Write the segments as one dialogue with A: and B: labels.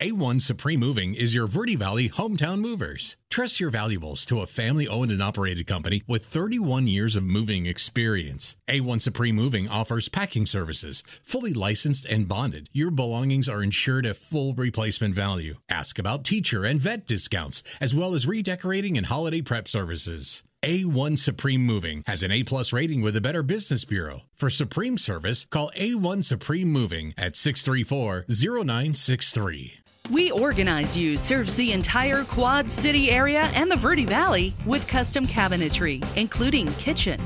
A: A1 Supreme Moving is your Verde Valley hometown movers. Trust your valuables to a family-owned and operated company with 31 years of moving experience. A1 Supreme Moving offers packing services. Fully licensed and bonded, your belongings are insured at full replacement value. Ask about teacher and vet discounts, as well as redecorating and holiday prep services. A1 Supreme Moving has an A+ rating with the Better Business Bureau. For Supreme service, call A1 Supreme Moving at 634-0963.
B: We Organize You serves the entire Quad City area and the Verde Valley with custom cabinetry, including kitchen,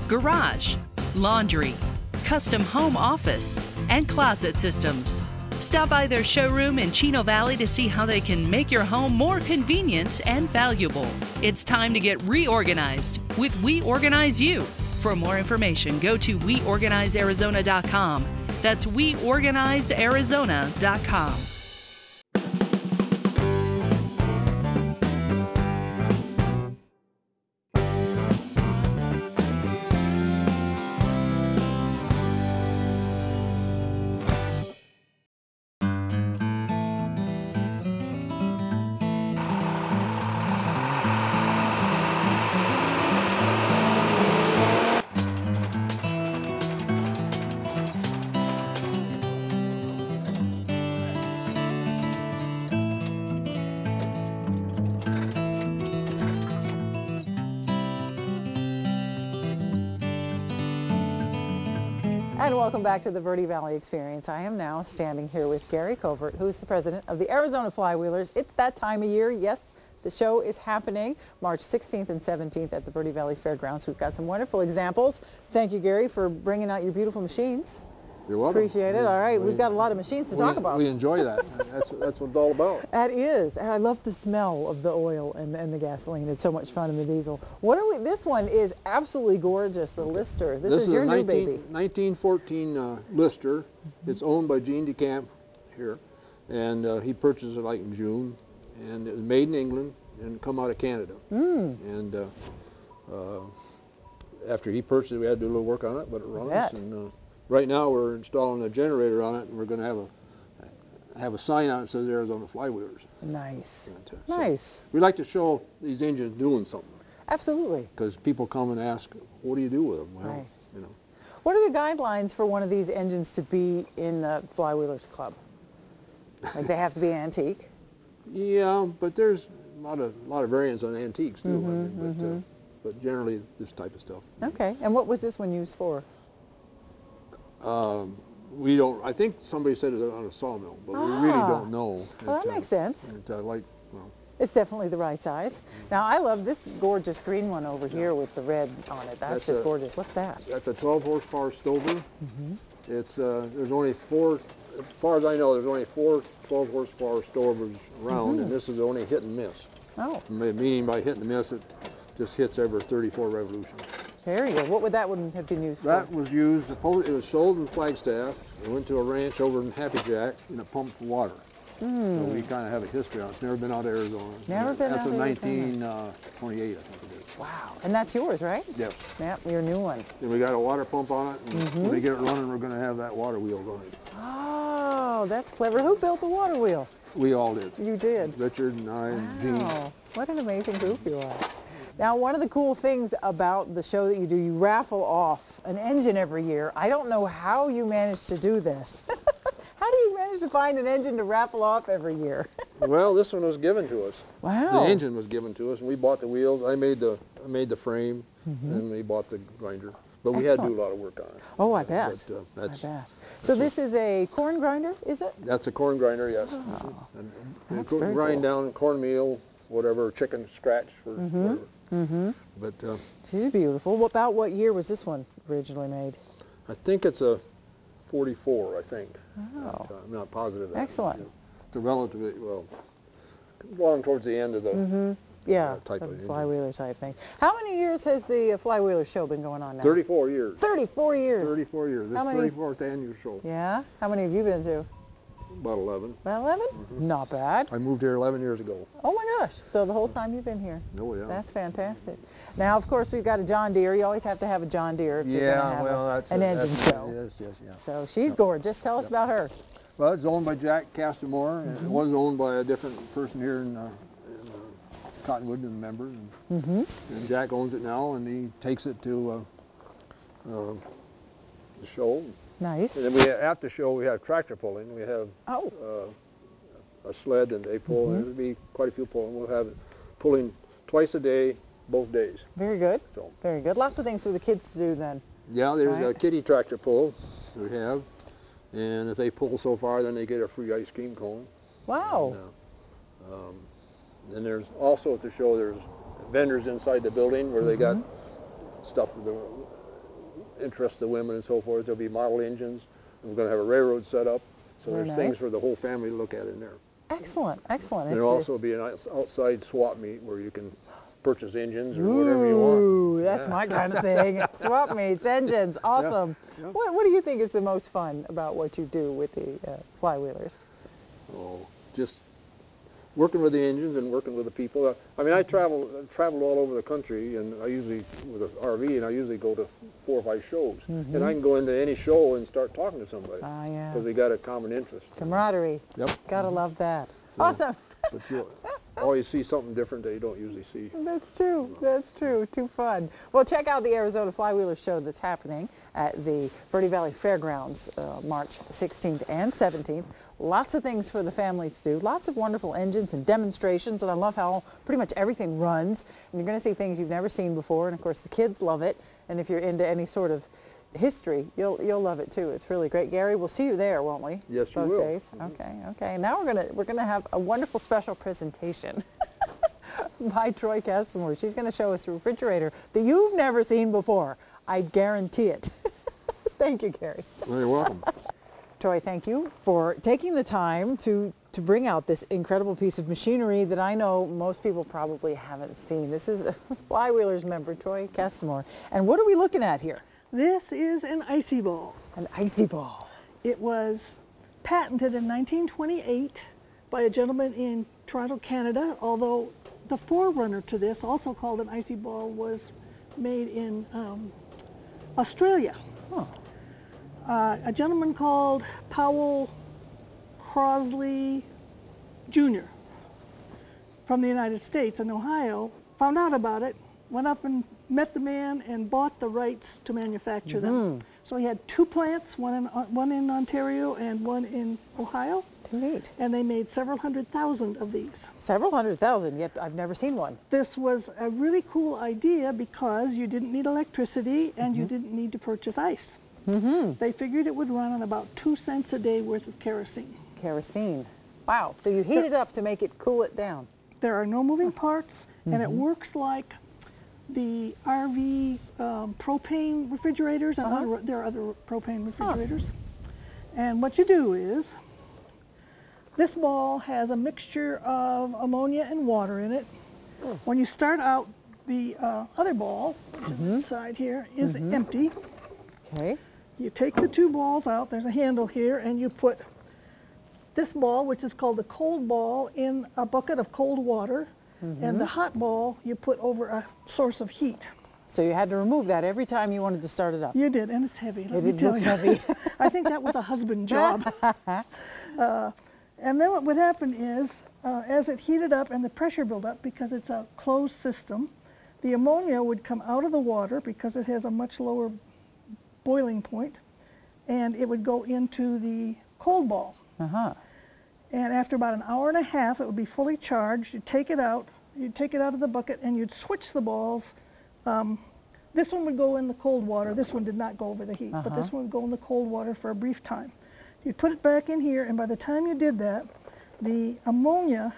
B: garage, laundry, custom home office, and closet systems. Stop by their showroom in Chino Valley to see how they can make your home more convenient and valuable. It's time to get reorganized with We Organize You. For more information, go to weorganizearizona.com. That's weorganizearizona.com.
C: And welcome back to the Verde Valley Experience. I am now standing here with Gary Covert, who's the president of the Arizona Flywheelers. It's that time of year. Yes, the show is happening March 16th and 17th at the Verde Valley Fairgrounds. We've got some wonderful examples. Thank you, Gary, for bringing out your beautiful machines.
D: You're welcome.
C: Appreciate it. All right, we've got a lot of machines to talk about.
D: We enjoy that. That's what it's all about.
C: That is. I love the smell of the oil and the gasoline. It's so much fun in the diesel. What are we? This one is absolutely gorgeous. The Lister. This is your new baby.
D: 1914 Lister. It's owned by Gene DeCamp here, and he purchased it like in June, and it was made in England and come out of Canada. And after he purchased it, we had to do a little work on it, but it runs. And right now we're installing a generator on it, and we're going to have a sign on it that says Arizona Flywheelers.
C: Nice.
D: And,
C: nice.
D: We like to show these engines doing something.
C: Absolutely.
D: Because people come and ask, what do you do with them? Well,
C: right.
D: You know.
C: What are the guidelines for one of these engines to be in the Flywheelers Club? Like they have to be antique?
D: Yeah, but there's a lot of variants on antiques too. But generally this type of stuff.
C: Okay. And what was this one used for?
D: We don't. I think somebody said it on a sawmill, but we really don't know.
C: Well, that makes sense.
D: Well,
C: it's definitely the right size. Now I love this gorgeous green one over here with the red on it. That's just gorgeous. What's that?
D: That's a 12 horsepower Stover. It's there's only four, as far as I know, there's only 4 12 horsepower Stovers around, and this is only hit and miss.
C: Oh.
D: Meaning by hit and miss, it just hits every 34 revolutions.
C: Very good. What would that one have been used for?
D: That was used, it was sold in Flagstaff. It went to a ranch over in Happy Jack, and it pumped water. So we kind of have a history on it. It's never been out of Arizona.
C: Never been out of Arizona.
D: That's a 1928, I think it is.
C: Wow. And that's yours, right?
D: Yep.
C: Yep, your new one.
D: And we got a water pump on it, and when we get it running, we're going to have that water wheel running.
C: Oh, that's clever. Who built the water wheel?
D: We all did.
C: You did?
D: Richard and I and Gene.
C: What an amazing group you are. Now, one of the cool things about the show that you do, you raffle off an engine every year. I don't know how you manage to do this. How do you manage to find an engine to raffle off every year?
D: Well, this one was given to us.
C: Wow.
D: The engine was given to us, and we bought the wheels. I made the frame, and we bought the grinder. But we had to do a lot of work on it.
C: Oh, I bet.
D: But,
C: I bet. So this is a corn grinder, is it?
D: That's a corn grinder, yes.
C: Oh,
D: that's very grind cool. Down cornmeal, whatever, chicken scratch for whatever. But
C: she's beautiful. About what year was this one originally made?
D: I think it's a 44, I think.
C: Oh.
D: I'm not positive.
C: Excellent.
D: It's a relatively, well, along towards the end of the type of
C: Flywheeler type thing. How many years has the Flywheeler show been going on now?
D: 34 years.
C: 34 years.
D: 34 years. This is the 34th annual show.
C: Yeah? How many have you been to?
D: About 11.
C: About 11? Not bad.
D: I moved here 11 years ago.
C: Oh my gosh. So the whole time you've been here?
D: Oh yeah.
C: That's fantastic. Now, of course, we've got a John Deere. You always have to have a John Deere if you're going to have an engine show.
D: Yes.
C: So she's gorgeous. Tell us about her.
D: Well, it's owned by Jack Castamore, and it was owned by a different person here in Cottonwood and the members. And Jack owns it now, and he takes it to the show.
C: Nice.
D: And then at the show we have tractor pulling. We have a sled and they pull. There'll be quite a few pulling. We'll have it pulling twice a day, both days.
C: Very good.
D: So
C: very good. Lots of things for the kids to do then.
D: Yeah, there's a kiddie tractor pull we have, and if they pull so far, then they get a free ice cream cone.
C: Wow.
D: And, then there's also at the show there's vendors inside the building where they got stuff for the interest of the women and so forth. There'll be model engines. We're going to have a railroad set up, so there's things for the whole family to look at in there.
C: Excellent, excellent.
D: And there'll also be an outside swap meet where you can purchase engines or whatever you want.
C: Ooh, that's my kind of thing. Swap meets, engines, awesome.
D: Yeah.
C: What do you think is the most fun about what you do with the Flywheelers?
D: Oh, just working with the engines and working with the people. I mean, I travel all over the country, and I usually, with an RV, and I usually go to 4 or 5 shows. And I can go into any show and start talking to somebody.
C: Ah, yeah.
D: Because we got a common interest.
C: Camaraderie.
D: Yep.
C: Gotta love that.
D: So,
C: awesome.
D: But you always see something different that you don't usually see.
C: That's true. That's true. Too fun. Well, check out the Arizona Flywheelers show that's happening at the Verde Valley Fairgrounds March 16th and 17th. Lots of things for the family to do. Lots of wonderful engines and demonstrations, and I love how pretty much everything runs. And you're going to see things you've never seen before, and of course the kids love it. And if you're into any sort of history, you'll love it too. It's really great. Gary, we'll see you there, won't we?
D: Yes, you will.
C: Both days. Okay. Now we're gonna have a wonderful special presentation by Troy Castamore. She's gonna show us a refrigerator that you've never seen before. I guarantee it. Thank you, Gary.
D: Well, you're welcome.
C: Troy, thank you for taking the time to bring out this incredible piece of machinery that I know most people probably haven't seen. This is a Flywheelers member, Troy Castamore. And what are we looking at here?
E: This is an icy ball.
C: An icy ball.
E: It was patented in 1928 by a gentleman in Toronto, Canada, although the forerunner to this, also called an icy ball, was made in Australia.
C: Huh.
E: A gentleman called Powell Crosley Jr. from the United States in Ohio found out about it, went up and met the man and bought the rights to manufacture them. So he had 2 plants, one in Ontario and one in Ohio.
C: Too neat.
E: And they made several 100,000 of these.
C: Several 100,000, yet I've never seen one.
E: This was a really cool idea because you didn't need electricity and you didn't need to purchase ice. They figured it would run on about 2 cents a day worth of kerosene.
C: Kerosene. Wow. So you heat it up to make it cool it down.
E: There are no moving parts, and it works like the RV propane refrigerators, and there are other propane refrigerators. And what you do is, this ball has a mixture of ammonia and water in it. When you start out, the other ball, which is inside here, is empty.
C: Okay.
E: You take the 2 balls out, there's a handle here, and you put this ball, which is called the cold ball, in a bucket of cold water, and the hot ball you put over a source of heat.
C: So you had to remove that every time you wanted to start it up.
E: You did, and it's heavy. Let me
C: It
E: tell
C: looks
E: you.
C: heavy.
E: I think that was a husband job. And then what would happen is, as it heated up and the pressure built up, because it's a closed system, the ammonia would come out of the water because it has a much lower boiling point, and it would go into the cold ball. And after about an hour and a half, it would be fully charged. You'd take it out of the bucket, and you'd switch the balls. This one would go in the cold water. This one did not go over the heat, but this one would go in the cold water for a brief time. You'd put it back in here, and by the time you did that, the ammonia,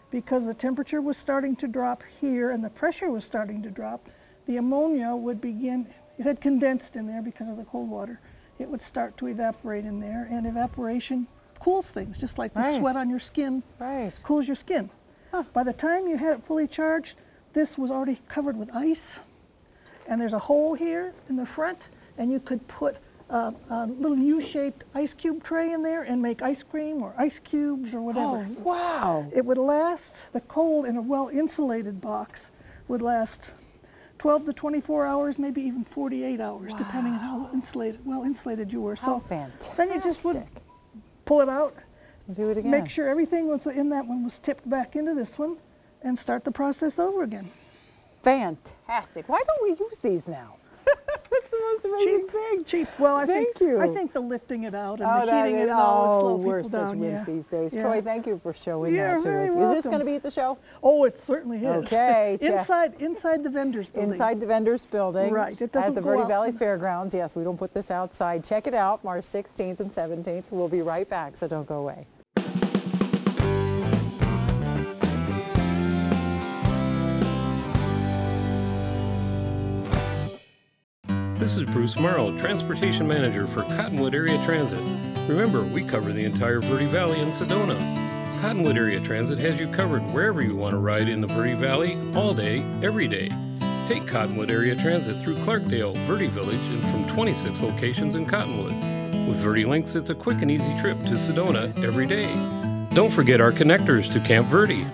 E: because the temperature was starting to drop here and the pressure was starting to drop, the ammonia would begin, it had condensed in there because of the cold water. It would start to evaporate in there, and evaporation cools things, just like the sweat on your skin cools your skin. By the time you had it fully charged, this was already covered with ice, and there's a hole here in the front, and you could put a little U-shaped ice cube tray in there and make ice cream or ice cubes or whatever.
C: Oh, wow.
E: It would last, the cold in a well-insulated box would last 12 to 24 hours, maybe even 48 hours, depending on how well insulated you were.
C: How
E: So
C: fantastic.
E: then you just would pull it out,
C: Do it again.
E: make sure everything was in that one was tipped back into this one, and start the process over again.
C: Fantastic. Why don't we use these now? That's the most amazing thing.
E: Cheap. Well, I
C: Thank you.
E: think the lifting it out and the heating it and all will slow
C: we're
E: people
C: such
E: down.
C: wimps these days.
E: Yeah.
C: Troy, thank you for showing
E: You're
C: that to
E: very
C: us. Is this
E: welcome.
C: going to be at the show?
E: Oh, it certainly is.
C: Okay.
E: inside the vendors building.
C: Inside the vendors building.
E: Right, it doesn't
C: at the
E: go
C: Verde
E: out.
C: Valley Fairgrounds. Yes, we don't put this outside. Check it out, March 16th and 17th. We'll be right back, so don't go away.
F: This is Bruce Morrow, Transportation Manager for Cottonwood Area Transit. Remember, we cover the entire Verde Valley and Sedona. Cottonwood Area Transit has you covered wherever you want to ride in the Verde Valley, all day, every day. Take Cottonwood Area Transit through Clarkdale, Verde Village, and from 26 locations in Cottonwood. With Verde Links, it's a quick and easy trip to Sedona every day. Don't forget our connectors to Camp Verde.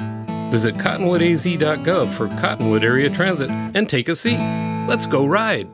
F: Visit cottonwoodaz.gov for Cottonwood Area Transit and take a seat. Let's go ride!